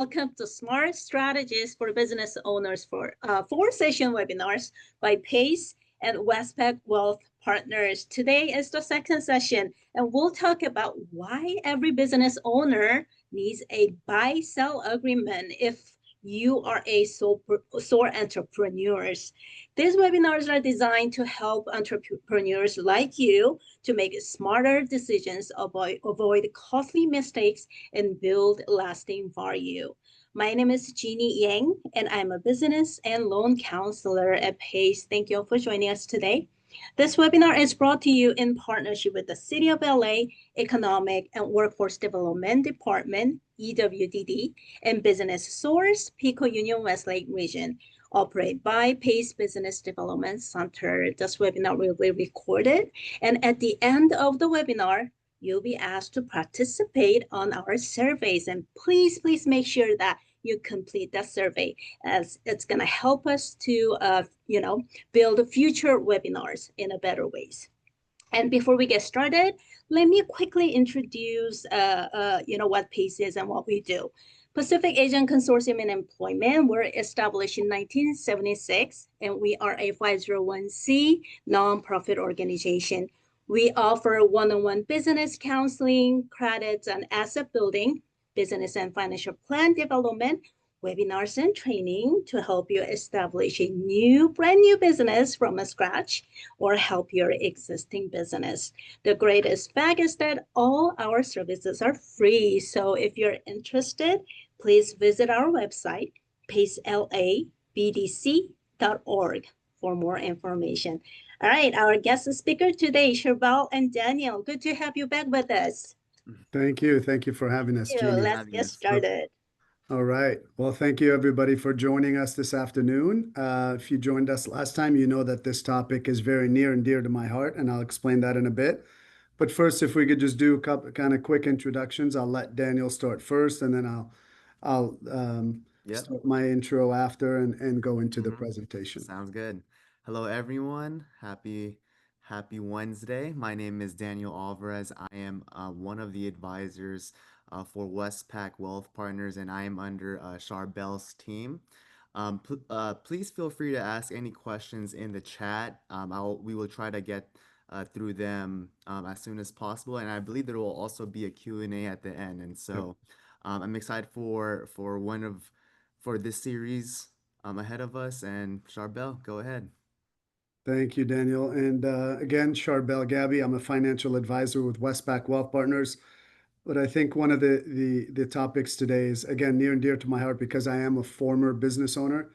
welcome to Smart Strategies for Business Owners for 4 session webinars by PACE and Westpac Wealth Partners. Today is the second session, and we'll talk about why every business owner needs a buy-sell agreement if you are a sole entrepreneurs. These webinars are designed to help entrepreneurs like you to make smarter decisions, avoid costly mistakes, and build lasting value. My name is Jeannie Yang, and I'm a business and loan counselor at PACE. Thank you all for joining us today. This webinar is brought to you in partnership with the City of LA Economic and Workforce Development Department, EWDD, and BusinessSource Pico-Union Westlake region, operated by PACE Business Development Center. This webinar will be recorded, and at the end of the webinar, you'll be asked to participate on our surveys. And please make sure that you complete that survey, as it's going to help us to, build future webinars in a better ways. And before we get started, let me quickly introduce, what PACE is and what we do. Pacific Asian Consortium in Employment were established in 1976, and we are a 501c nonprofit organization. We offer one-on-one business counseling, credits and asset building, business and financial plan development, webinars and training to help you establish a brand new business from scratch or help your existing business. The greatest fact is that all our services are free. So if you're interested, please visit our website, pacelabdc.org, for more information. All right, our guest speaker today, Charbel and Daniel. Good to have you back with us. Thank you. Thank you for having us, Jeannie. Let's get started. All right. Well, thank you, everybody, for joining us this afternoon. If you joined us last time, you know that this topic is very near and dear to my heart, and I'll explain that in a bit. But first, if we could just do a couple kind of quick introductions, I'll let Daniel start first, and then I'll start my intro after and go into the presentation. Sounds good. Hello, everyone. Happy Wednesday. My name is Daniel Alvarez. I am one of the advisors for Westpac Wealth Partners, and I am under Charbel's team. Please feel free to ask any questions in the chat. We will try to get through them as soon as possible, and I believe there will also be a Q&A at the end. And so I'm excited for this series ahead of us. And Charbel, go ahead. Thank you, Daniel. And again, Charbel Gabby, I'm a financial advisor with Westpac Wealth Partners. But I think one of the topics today is, again, near and dear to my heart because I am a former business owner.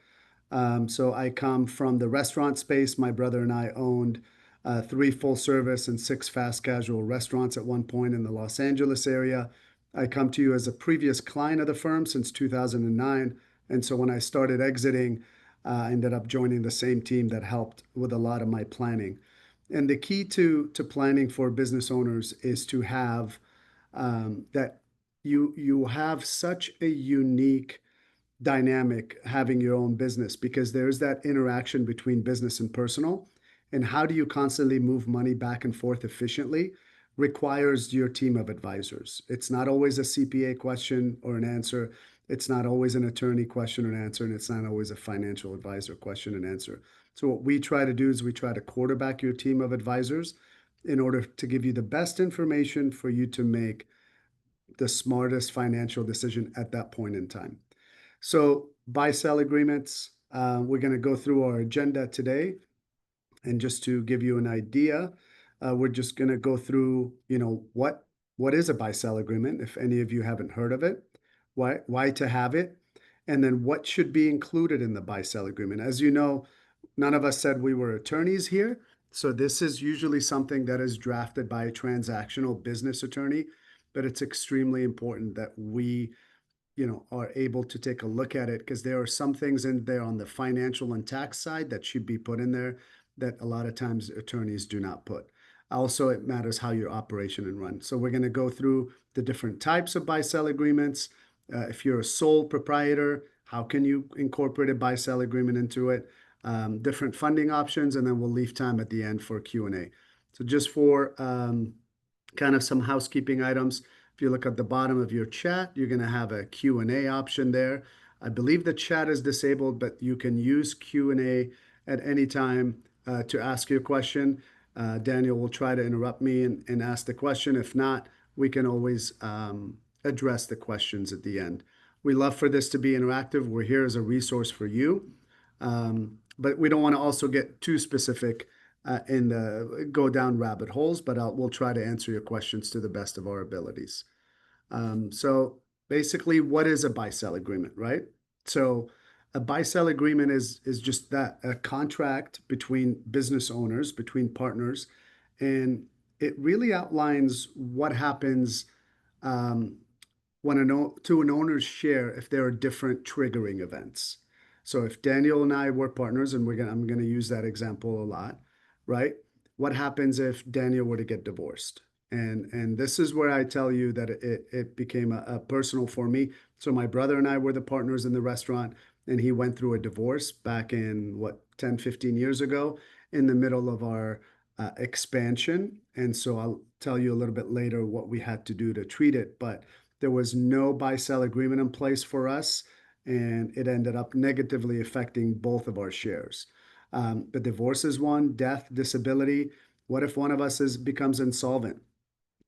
So I come from the restaurant space. My brother and I owned 3 full service and 6 fast casual restaurants at one point in the Los Angeles area. I come to you as a previous client of the firm since 2009. And so when I started exiting, I ended up joining the same team that helped with a lot of my planning. And the key to planning for business owners is to have that you have such a unique dynamic having your own business, because there's that interaction between business and personal, and how do you constantly move money back and forth efficiently requires your team of advisors. It's not always a CPA question or an answer. It's not always an attorney question and answer, and it's not always a financial advisor question and answer. So what we try to do is we try to quarterback your team of advisors in order to give you the best information for you to make the smartest financial decision at that point in time. So buy-sell agreements, we're going to go through our agenda today. And just to give you an idea, we're just going to go through, what is a buy-sell agreement, if any of you haven't heard of it, why to have it, and then what should be included in the buy-sell agreement. As you know, none of us said we were attorneys here. So this is usually something that is drafted by a transactional business attorney, but it's extremely important that we, are able to take a look at it, because there are some things in there on the financial and tax side that should be put in there that a lot of times attorneys do not put. Also, it matters how your operation and run. So we're going to go through the different types of buy-sell agreements. If you're a sole proprietor, how can you incorporate a buy-sell agreement into it? Different funding options, and then we'll leave time at the end for Q&A. So just for kind of some housekeeping items, If you look at the bottom of your chat, you're going to have a Q&A option there. I believe the chat is disabled, but you can use Q&A at any time to ask your question. Daniel will try to interrupt me and ask the question. If not, we can always address the questions at the end. We love for this to be interactive. We're here as a resource for you, but we don't want to also get too specific and go down rabbit holes, but we'll try to answer your questions to the best of our abilities. So basically, what is a buy-sell agreement, right? So a buy-sell agreement is just that, a contract between business owners, between partners, and it really outlines what happens to an owner's share if there are different triggering events. So if Daniel and I were partners, and I'm gonna use that example a lot, right? What happens if Daniel were to get divorced? And this is where I tell you that it became a personal for me. So my brother and I were the partners in the restaurant, and he went through a divorce back in 10, 15 years ago in the middle of our expansion. And so I'll tell you a little bit later what we had to do to treat it, but there was no buy-sell agreement in place for us, and it ended up negatively affecting both of our shares. The divorce is one, death, disability. What if one of us becomes insolvent?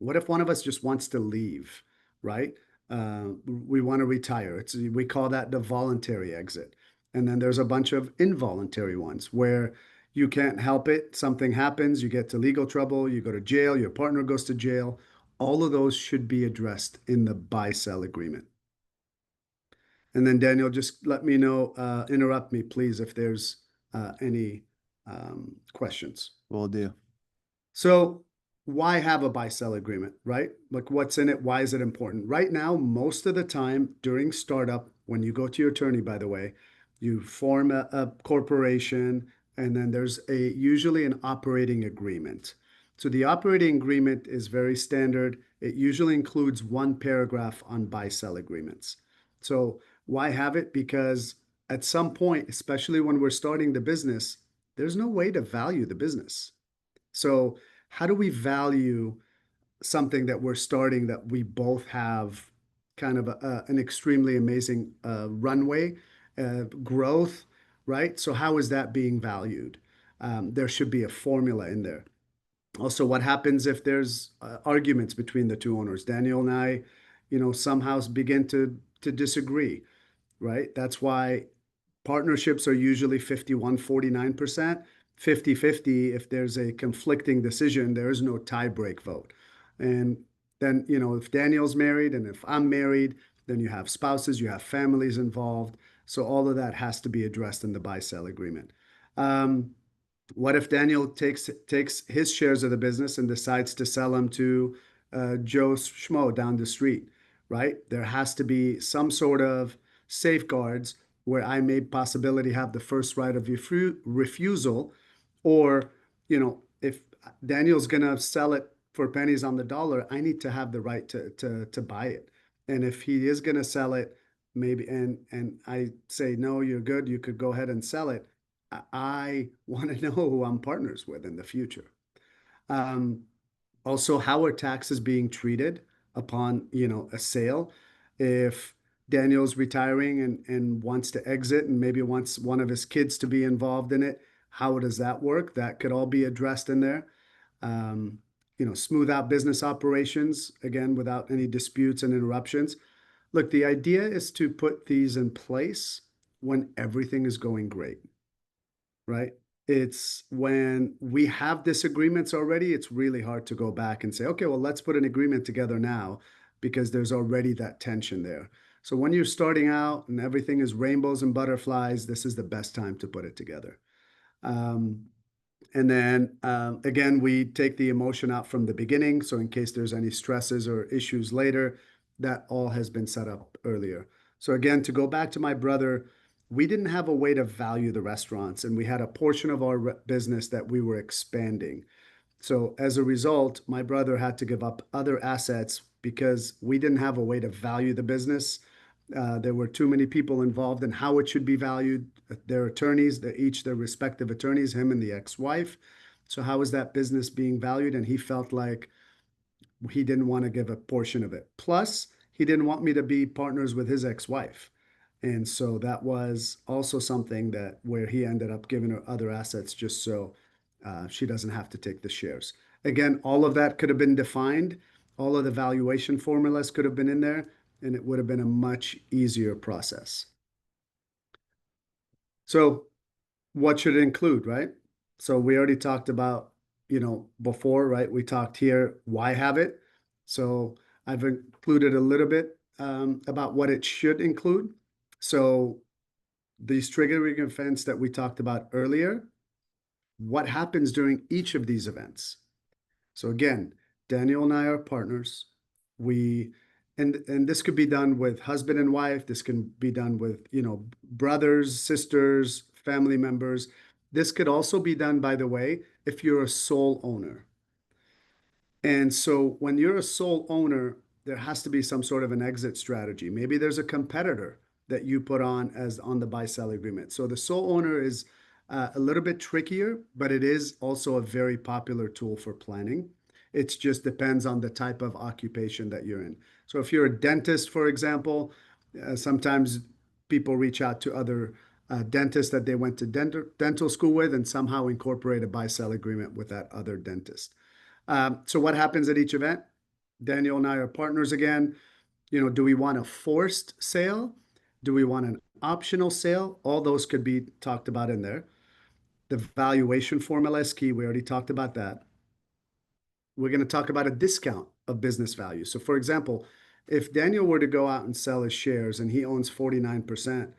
What if one of us just wants to leave, right? We want to retire. We call that the voluntary exit. And then there's a bunch of involuntary ones where you can't help it. Something happens, you get to legal trouble, you go to jail, your partner goes to jail. All of those should be addressed in the buy-sell agreement. And then Daniel, just let me know, interrupt me, please, if there's any questions. Will do. So why have a buy-sell agreement, right? Like, what's in it? Why is it important? Right now, most of the time during startup, when you go to your attorney, by the way, you form a corporation, and then there's usually an operating agreement. So the operating agreement is very standard. It usually includes one paragraph on buy-sell agreements. So why have it? Because at some point, especially when we're starting the business, there's no way to value the business. So how do we value something that we're starting that we both have kind of an extremely amazing runway, growth, right? So how is that being valued? There should be a formula in there. Also, what happens if there's arguments between the two owners? Daniel and I, somehow begin to disagree, right? That's why partnerships are usually 51-49%, 50-50. If there's a conflicting decision, there is no tie break vote. And then, if Daniel's married and if I'm married, then you have spouses, you have families involved. So all of that has to be addressed in the buy-sell agreement. What if Daniel takes his shares of the business and decides to sell them to Joe Schmo down the street, right? There has to be some sort of safeguards where I may possibility have the first right of refusal, or, if Daniel's gonna sell it for pennies on the dollar, I need to have the right to buy it. And if he is gonna sell it, maybe, and I say, no, you're good, you could go ahead and sell it, I want to know who I'm partners with in the future. Also, how are taxes being treated upon, a sale? If Daniel's retiring and wants to exit and maybe wants one of his kids to be involved in it, how does that work? That could all be addressed in there. Smooth out business operations, again, without any disputes and interruptions. Look, the idea is to put these in place when everything is going great, right? It's when we have disagreements already, it's really hard to go back and say, okay, well, let's put an agreement together now, because there's already that tension there. So when you're starting out and everything is rainbows and butterflies, this is the best time to put it together. And then again, we take the emotion out from the beginning. So in case there's any stresses or issues later, that all has been set up earlier. So again, to go back to my brother, we didn't have a way to value the restaurants, and we had a portion of our business that we were expanding. So as a result, my brother had to give up other assets because we didn't have a way to value the business. There were too many people involved in how it should be valued. Their attorneys, their respective attorneys, him and the ex-wife. So how is that business being valued? And he felt like he didn't want to give a portion of it. Plus, he didn't want me to be partners with his ex-wife. And so that was also something that where he ended up giving her other assets just so she doesn't have to take the shares. Again, all of that could have been defined. All of the valuation formulas could have been in there, and it would have been a much easier process. So what should it include, right? So we already talked about, before, right? We talked here, why have it? So I've included a little bit about what it should include. So these triggering events that we talked about earlier, what happens during each of these events? So again, Daniel and I are partners. We and this could be done with husband and wife. This can be done with, brothers, sisters, family members. This could also be done, by the way, if you're a sole owner. And so when you're a sole owner, there has to be some sort of an exit strategy. Maybe there's a competitor that you put on as on the buy-sell agreement. So the sole owner is a little bit trickier, but it is also a very popular tool for planning. It just depends on the type of occupation that you're in. So if you're a dentist, for example, sometimes people reach out to other dentists that they went to dental school with and somehow incorporate a buy-sell agreement with that other dentist. So what happens at each event? Daniel and I are partners again. Do we want a forced sale? Do we want an optional sale? All those could be talked about in there. The valuation formula is key. We already talked about that. We're going to talk about a discount of business value. So for example, if Daniel were to go out and sell his shares and he owns 49%,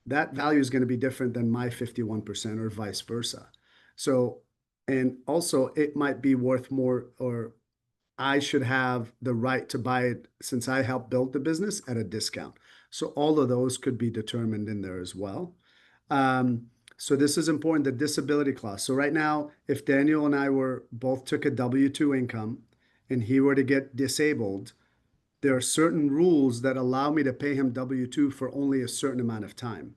that value is going to be different than my 51% or vice versa. So, and also it might be worth more, or I should have the right to buy it since I helped build the business at a discount. So all of those could be determined in there as well. So this is important, the disability clause. So right now, if Daniel and I were both took a W-2 income and he were to get disabled, there are certain rules that allow me to pay him W-2 for only a certain amount of time.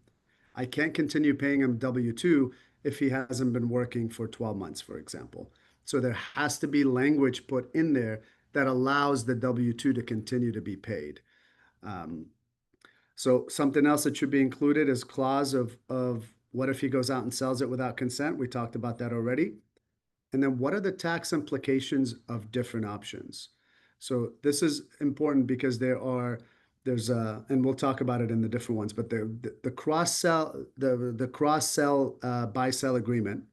I can't continue paying him W-2 if he hasn't been working for 12 months, for example. So there has to be language put in there that allows the W-2 to continue to be paid. So something else that should be included is clause of what if he goes out and sells it without consent? We talked about that already. And then what are the tax implications of different options? So this is important because there's and we'll talk about it in the different ones, but the cross sell, the cross sell buy sell agreement,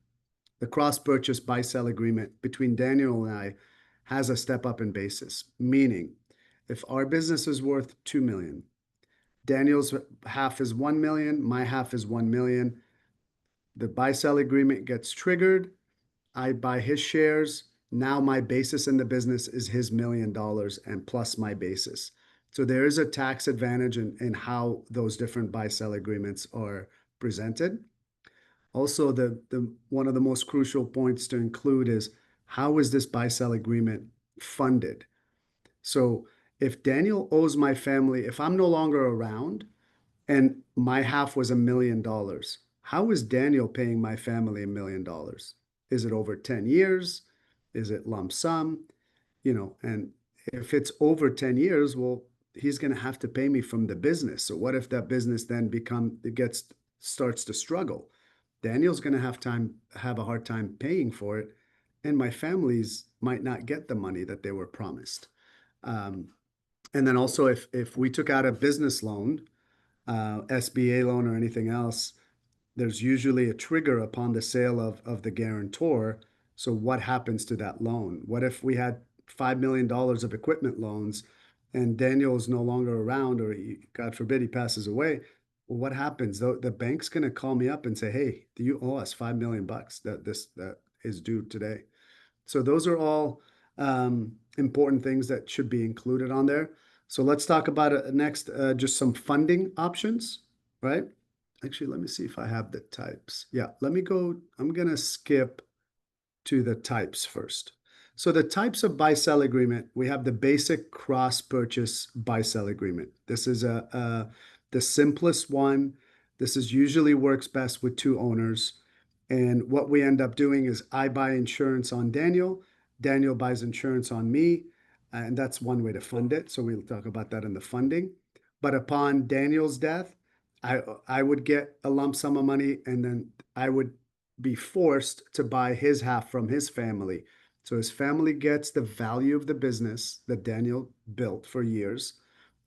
the cross purchase buy sell agreement between Daniel and I has a step up in basis, meaning if our business is worth 2 million, Daniel's half is 1 million, my half is 1 million. The buy sell agreement gets triggered. I buy his shares. Now my basis in the business is his $1 million and plus my basis. So there is a tax advantage in how those different buy-sell agreements are presented. Also, one of the most crucial points to include is how is this buy-sell agreement funded? So if Daniel owes my family, if I'm no longer around and my half was $1 million, how is Daniel paying my family $1 million? Is it over 10 years? Is it lump sum? And if it's over 10 years, well, he's going to have to pay me from the business. So what if that business then starts to struggle? Daniel's going to have a hard time paying for it, and my families might not get the money that they were promised. And then also, if we took out a business loan, SBA loan or anything else, there's usually a trigger upon the sale of the guarantor. So what happens to that loan? What if we had $5 million of equipment loans and Daniel is no longer around, or God forbid he passes away? Well, what happens? The bank's going to call me up and say, hey, do you owe us $5 million that is due today? So those are all important things that should be included on there. So let's talk about next, just some funding options, right? Actually, let me see if I have the types. Yeah, let me go. I'm going to skip to the types first. So the types of buy-sell agreement, we have the basic cross-purchase buy-sell agreement. This is the simplest one. This is usually works best with two owners. And what we end up doing is I buy insurance on Daniel. Daniel buys insurance on me. and that's one way to fund it. So we'll talk about that in the funding. But upon Daniel's death, I would get a lump sum of money, and then I would be forced to buy his half from his family. So his family gets the value of the business that Daniel built for years,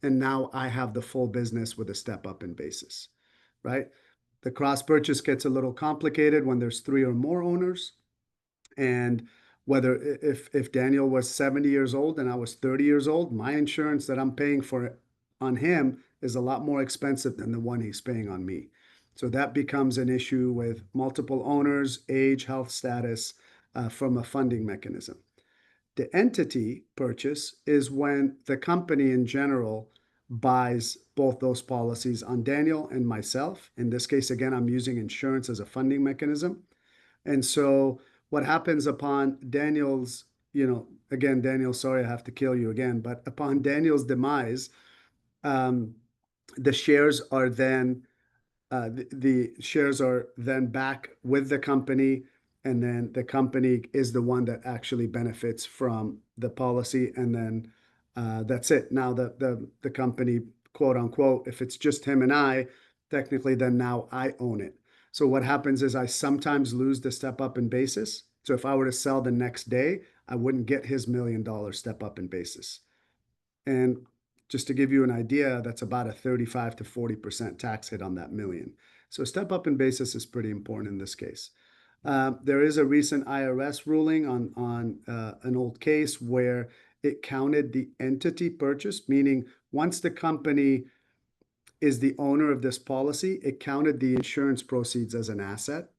and now I have the full business with a step up in basis, right? The cross purchase gets a little complicated when there's three or more owners. And whether if Daniel was 70 years old and I was 30 years old, my insurance that I'm paying for on him is a lot more expensive than the one he's paying on me. So that becomes an issue with multiple owners, age, health status, from a funding mechanism. The entity purchase is when the company in general buys both those policies on Daniel and myself. In this case, again, I'm using insurance as a funding mechanism. And so what happens upon Daniel's, again, Daniel, sorry, I have to kill you again, but upon Daniel's demise, um, the shares are then the shares are then back with the company, and then the company is the one that actually benefits from the policy, and then that's it. Now the company, quote unquote, if it's just him and I, technically, then now I own it. So what happens is I sometimes lose the step up in basis. So if I were to sell the next day, I wouldn't get his $1 million step up in basis. And just to give you an idea, that's about a 35 to 40% tax hit on that million. So step up in basis is pretty important in this case. There is a recent IRS ruling on an old case where it counted the entity purchase, meaning once the company is the owner of this policy, it counted the insurance proceeds as an asset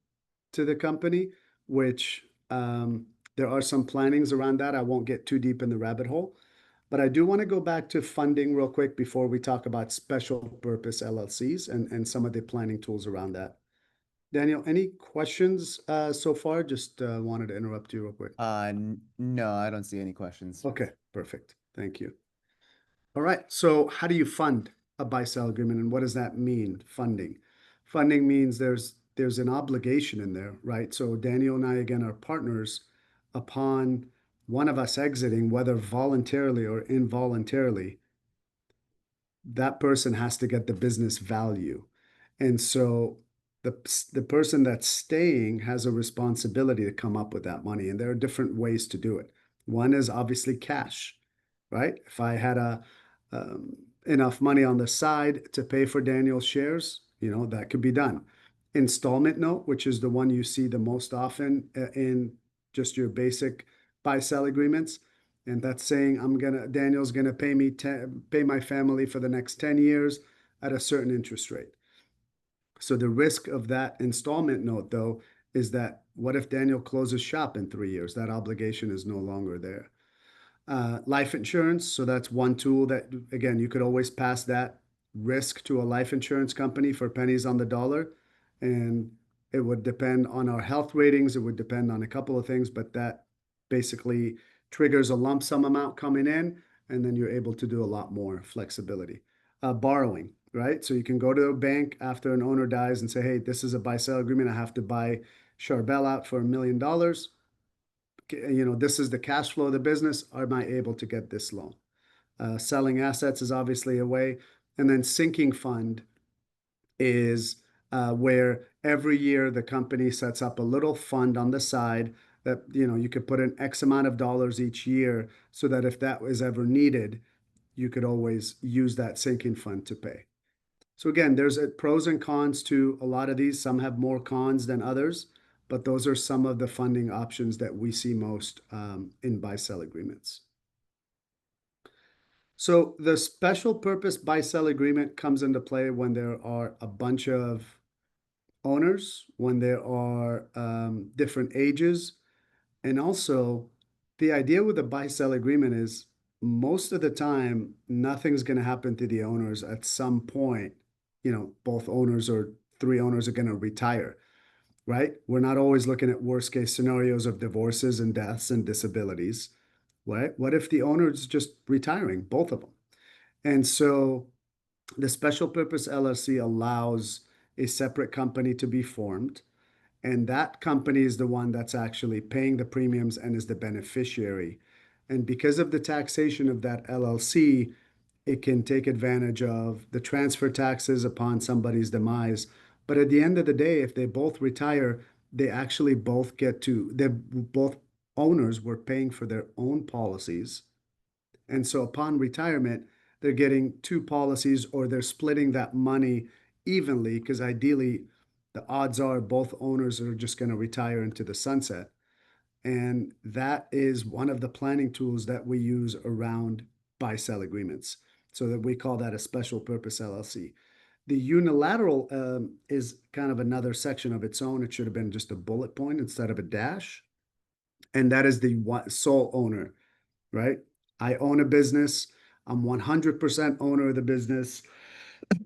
to the company, which there are some plannings around that. I won't get too deep in the rabbit hole. But I do want to go back to funding real quick before we talk about special purpose LLCs and some of the planning tools around that. Daniel, any questions so far? Just wanted to interrupt you real quick. No, I don't see any questions. Okay, perfect. Thank you. All right, so how do you fund a buy-sell agreement, and what does that mean, funding? Funding means there's an obligation in there, right? So Daniel and I, again, are partners. Upon one of us exiting, whether voluntarily or involuntarily, that person has to get the business value. And so the person that's staying has a responsibility to come up with that money. And there are different ways to do it. One is obviously cash, right? If I had enough money on the side to pay for Daniel's shares, that could be done. Installment note, which is the one you see the most often in just your basic buy-sell agreements. And that's saying Daniel's gonna pay my family for the next 10 years at a certain interest rate. So the risk of that installment note, though, is that what if Daniel closes shop in 3 years? That obligation is no longer there. Life insurance. So that's one tool that, again, you could always pass that risk to a life insurance company for pennies on the dollar. And it would depend on our health ratings. It would depend on a couple of things, but that basically triggers a lump sum amount coming in, and then you're able to do a lot more flexibility. Borrowing, right? So you can go to a bank after an owner dies and say, hey, this is a buy-sell agreement. I have to buy Charbel out for $1 million. This is the cash flow of the business. Am I able to get this loan? Selling assets is obviously a way. And then sinking fund is where every year the company sets up a little fund on the side that you could put in X amount of dollars each year, so that if that was ever needed, you could always use that sinking fund to pay. So again, there's pros and cons to a lot of these. Some have more cons than others, but those are some of the funding options that we see most in buy-sell agreements. So the special purpose buy-sell agreement comes into play when there are a bunch of owners, when there are different ages, and also the idea with a buy-sell agreement is most of the time nothing's going to happen to the owners at some point. Both owners or three owners are going to retire, right? We're not always looking at worst case scenarios of divorces and deaths and disabilities, right? What if the owner's just retiring, both of them? And so the special purpose LLC allows a separate company to be formed, and that company is the one that's actually paying the premiums and is the beneficiary. And because of the taxation of that LLC, it can take advantage of the transfer taxes upon somebody's demise. But at the end of the day, if they both retire, they actually both get to, they're both owners were paying for their own policies. And so upon retirement, they're getting two policies or they're splitting that money evenly because ideally the odds are both owners are just going to retire into the sunset. And that is one of the planning tools that we use around buy sell agreements. So that we call that a special purpose LLC. The unilateral is kind of another section of its own. It should have been just a bullet point instead of a dash. And that is the sole owner, right? I own a business. I'm 100% owner of the business.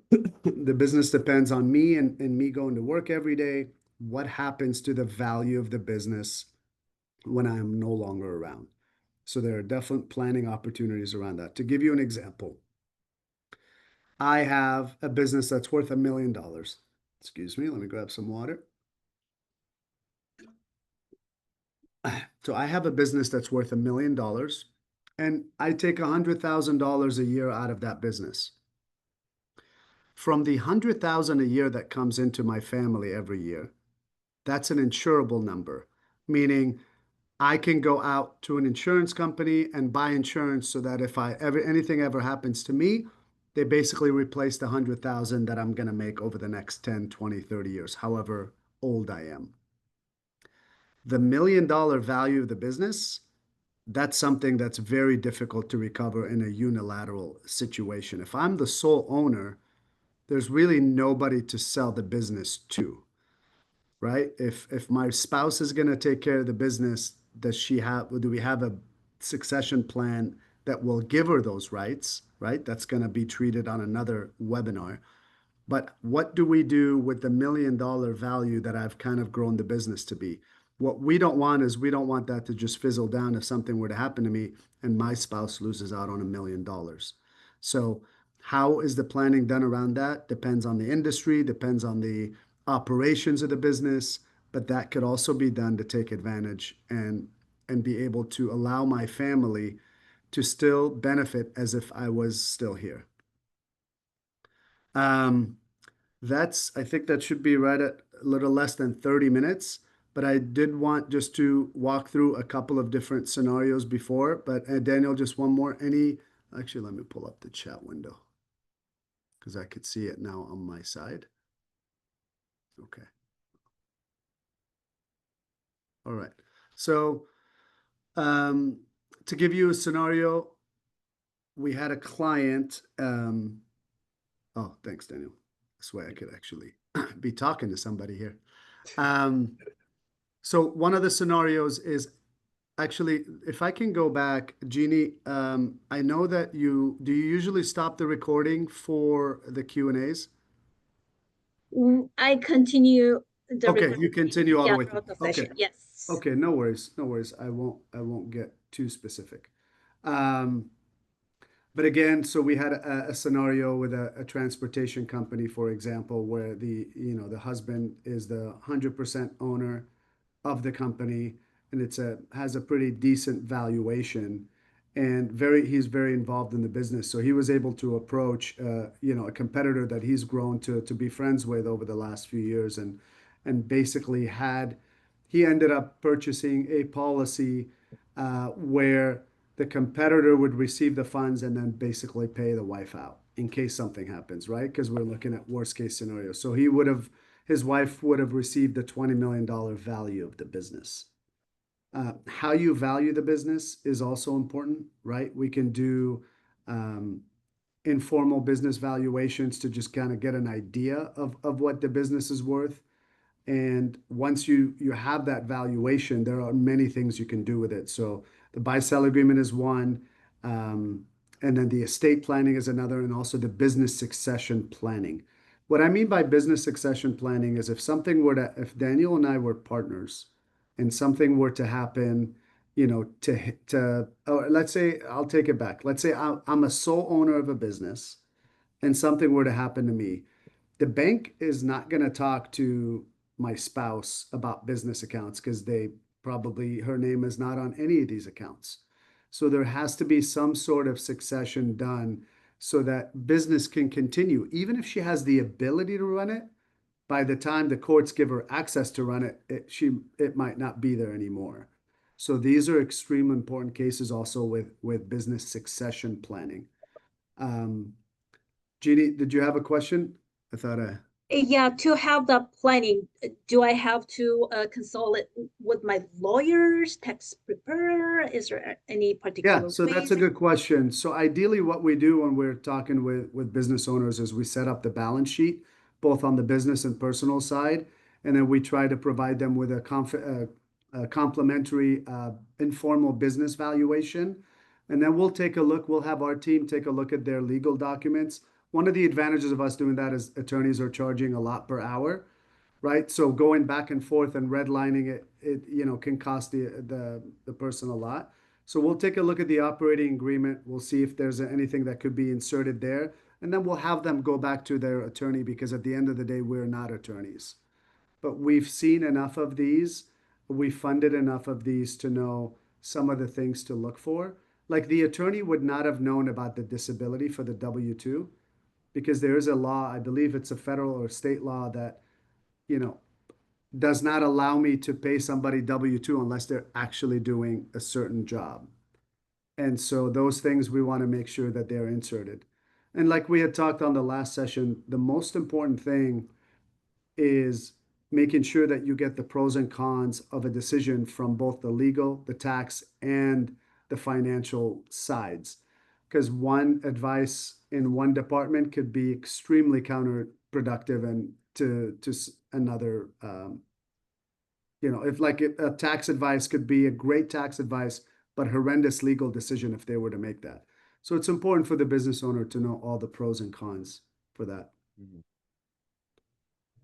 The business depends on me and me going to work every day. What happens to the value of the business when I am no longer around? So there are definite planning opportunities around that. To give you an example, I have a business that's worth $1 million. Excuse me, let me grab some water. So I have a business that's worth $1 million, and I take $100,000 a year out of that business. From the $100,000 a year that comes into my family every year, that's an insurable number, meaning I can go out to an insurance company and buy insurance so that if anything ever happens to me, they basically replace the 100,000 that I'm going to make over the next 10, 20, 30 years, however old I am. The $1 million value of the business, that's something that's very difficult to recover in a unilateral situation. If I'm the sole owner, there's really nobody to sell the business to, right? If my spouse is going to take care of the business, do we have a succession plan that will give her those rights, right? That's going to be treated on another webinar. But what do we do with the $1 million value that I've kind of grown the business to be? What we don't want is we don't want that to just fizzle down if something were to happen to me and my spouse loses out on $1 million. So how is the planning done around that? Depends on the industry, depends on the operations of the business, but that could also be done to take advantage and be able to allow my family to still benefit as if I was still here. I think that should be right at a little less than 30 minutes, but I did want just to walk through a couple of different scenarios before. But Daniel, just one more. Actually, let me pull up the chat window because I could see it now on my side. Okay. All right. So to give you a scenario, we had a client. Oh, thanks, Daniel. This way I could actually be talking to somebody here. So one of the scenarios is actually, if I can go back, Jeannie, I know that do you usually stop the recording for the Q&As? I continue the Okay, you continue all the way through. throughout the session. Okay. Yes. Okay, no worries, no worries. I won't get too specific. But again, so we had a scenario with a transportation company, for example, where the husband is the 100% owner of the company, and has a pretty decent valuation, and he's very involved in the business. So he was able to approach a competitor that he's grown to be friends with over the last few years, and basically he ended up purchasing a policy where the competitor would receive the funds and then basically pay the wife out in case something happens, right? Because we're looking at worst case scenario. So his wife would have received the $20 million value of the business. How you value the business is also important, right? We can do informal business valuations to just kind of get an idea of what the business is worth. And once you have that valuation, there are many things you can do with it. So the buy-sell agreement is one, and then the estate planning is another, and also the business succession planning. What I mean by business succession planning is if Daniel and I were partners and something were to happen, let's say, I'll take it back. Let's say I'm a sole owner of a business and something were to happen to me. The bank is not going to talk to my spouse about business accounts because her name is not on any of these accounts. So there has to be some sort of succession done so that business can continue. Even if she has the ability to run it, by the time the courts give her access to run it, it might not be there anymore. So these are extremely important cases also with business succession planning. Um, Jeannie, did you have a question? I thought Yeah, to have the planning, do I have to consult it with my lawyers, tax preparer? Is there any yeah, particular so that's a ways? good question. So ideally, what we do when we're talking with business owners is we set up the balance sheet, both on the business and personal side, and then we try to provide them with a complimentary informal business valuation. And then we'll take a look, we'll have our team take a look at their legal documents. One of the advantages of us doing that is attorneys are charging a lot per hour, right? So going back and forth and redlining it can cost the person a lot. So we'll take a look at the operating agreement. We'll see if there's anything that could be inserted there, and then we'll have them go back to their attorney because at the end of the day, we're not attorneys. But we've seen enough of these, we funded enough of these to know some of the things to look for. Like the attorney would not have known about the disability for the W-2 because there is a law, I believe it's a federal or state law that you know, does not allow me to pay somebody W-2 unless they're actually doing a certain job. And so those things we want to make sure that they're inserted. And like we had talked on the last session, the most important thing is making sure that you get the pros and cons of a decision from both the legal, the tax, and the financial sides. Because one advice in one department could be extremely counterproductive and to another if like a tax advice could be a great tax advice, but horrendous legal decision if they were to make that. So it's important for the business owner to know all the pros and cons for that. Mhm.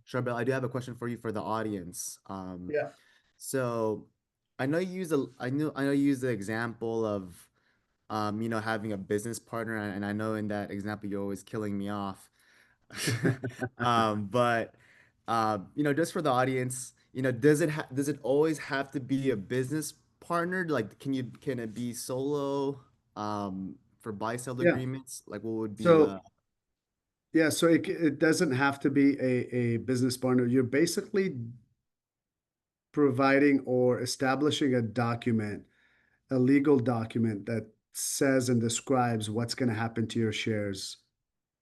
Charbel, I do have a question for you for the audience. Yeah. So I know you use I know you use the example of having a business partner, and I know in that example you're always killing me off. But just for the audience, does it always have to be a business partner? Like, can it be solo for buy-sell Yeah. agreements? Like, what would be So the yeah, so it doesn't have to be a business partner. You're basically providing or establishing a document, a legal document that says and describes what's going to happen to your shares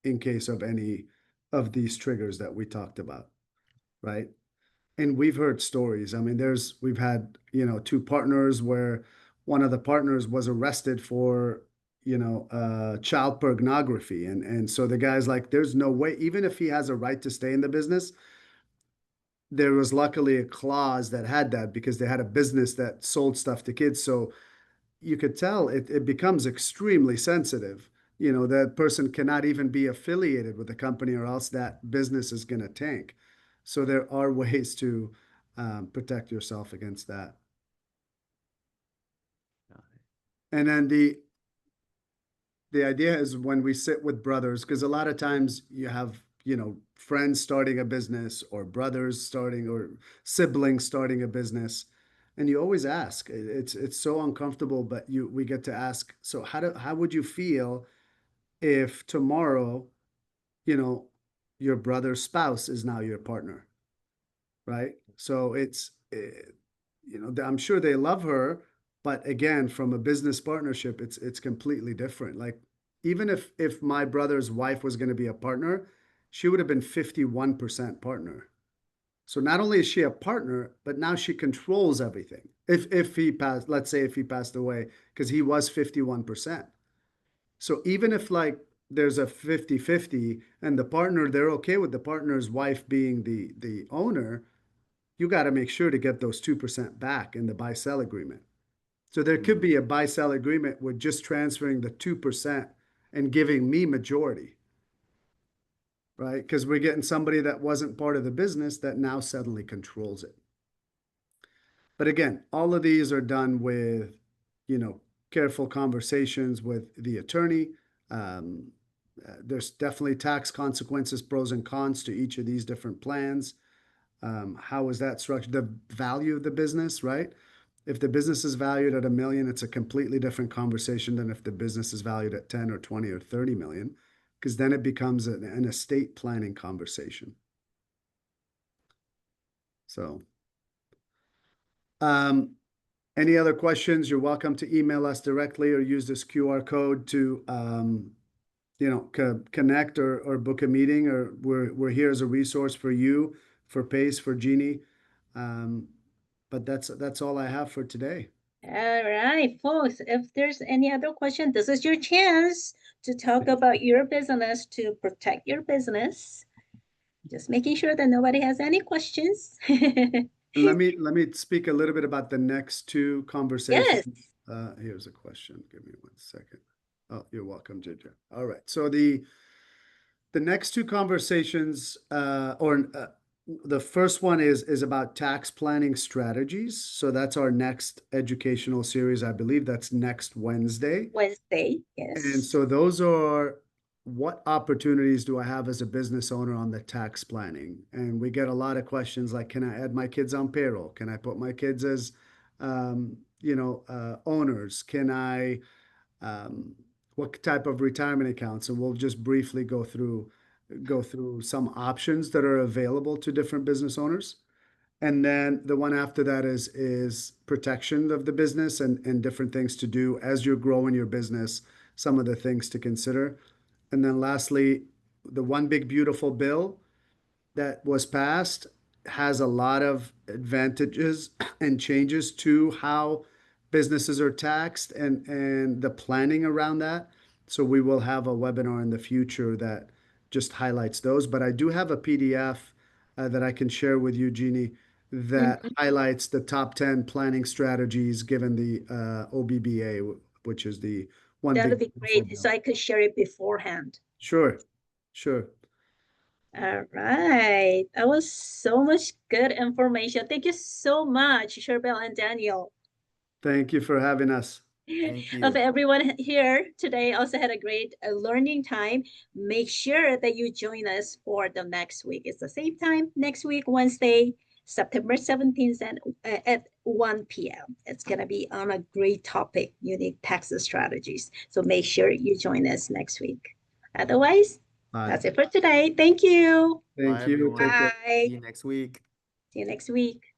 in case of any of these triggers that we talked about, right? And we've heard stories. I mean, we've had, two partners where one of the partners was arrested for, child pornography. And so the guy's like, there's no way, even if he has a right to stay in the business, there was luckily a clause that had that because they had a business that sold stuff to kids. So you could tell it becomes extremely sensitive. That person cannot even be affiliated with the company or else that business is going to tank. So there are ways to protect yourself against that. And then the idea is when we sit with brothers, because a lot of times you have, friends starting a business or brothers starting or siblings starting a business. And you always ask, it's so uncomfortable, but we get to ask, so how would you feel if tomorrow, you know, your brother's spouse is now your partner, right? So I'm sure they love her, but again, from a business partnership, it's completely different. Like even if my brother's wife was going to be a partner, she would have been 51% partner. So not only is she a partner, but now she controls everything. If he passed, let's say if he passed away, because he was 51%. So even if like there's a 50-50 and the partner, they're okay with the partner's wife being the owner, you got to make sure to get those 2% back in the buy sell agreement. So there could Mhm. be a buy sell agreement with just transferring the 2% and giving me majority, right? Because we're getting somebody that wasn't part of the business that now suddenly controls it. But again, all of these are done with, you know, careful conversations with the attorney. Um, there's definitely tax consequences, pros and cons to each of these different plans. How is that structured? The value of the business, right? If the business is valued at $1 million, it's a completely different conversation than if the business is valued at 10 or 20 or 30 million, because then it becomes an estate planning conversation. So, any other questions? You're welcome to email us directly or use this QR code to, connect or book a meeting, or we're here as a resource for you, for Pace, for Jeannie. But that's all I have for today. All right, folks, if there's any other question, this is your chance to talk about your business, to protect your business. Just making sure that nobody has any questions. Let me speak a little bit about the next two conversations. Yes. Here's a question. Give me 1 second. Oh, you're welcome, Ginger. All right. So the next two conversations, the first one is about tax planning strategies. So that's our next educational series. I believe that's next Wednesday. Wednesday, And yes. so those are, what opportunities do I have as a business owner on the tax planning? And we get a lot of questions like, can I add my kids on payroll? Can I put my kids as, owners? Can I, what type of retirement accounts? And we'll just briefly go through some options that are available to different business owners. And then the one after that is protection of the business and different things to do as you're growing your business, some of the things to consider. And then lastly, the one big beautiful bill that was passed has a lot of advantages and changes to how businesses are taxed and the planning around that. So we will have a webinar in the future that just highlights those. But I do have a PDF that I can share with you, Jeannie, that highlights the top 10 planning strategies given the OBBA, which is the one That would big be great. So I could share it beforehand. Sure. All right. That was so much good information. Thank you so much, Sherbel and Daniel. Thank you for having us. Thank Of you. everyone here today also had a great learning time. Make sure that you join us for the next week. It's the same time next week, Wednesday, September 17th at 1 p.m. It's going to be on a great topic, unique tax strategies. So make sure you join us next week. Otherwise, that's it for today. Thank you. Thank Bye, you. everyone. Take care. Bye. See you next week. See you next week.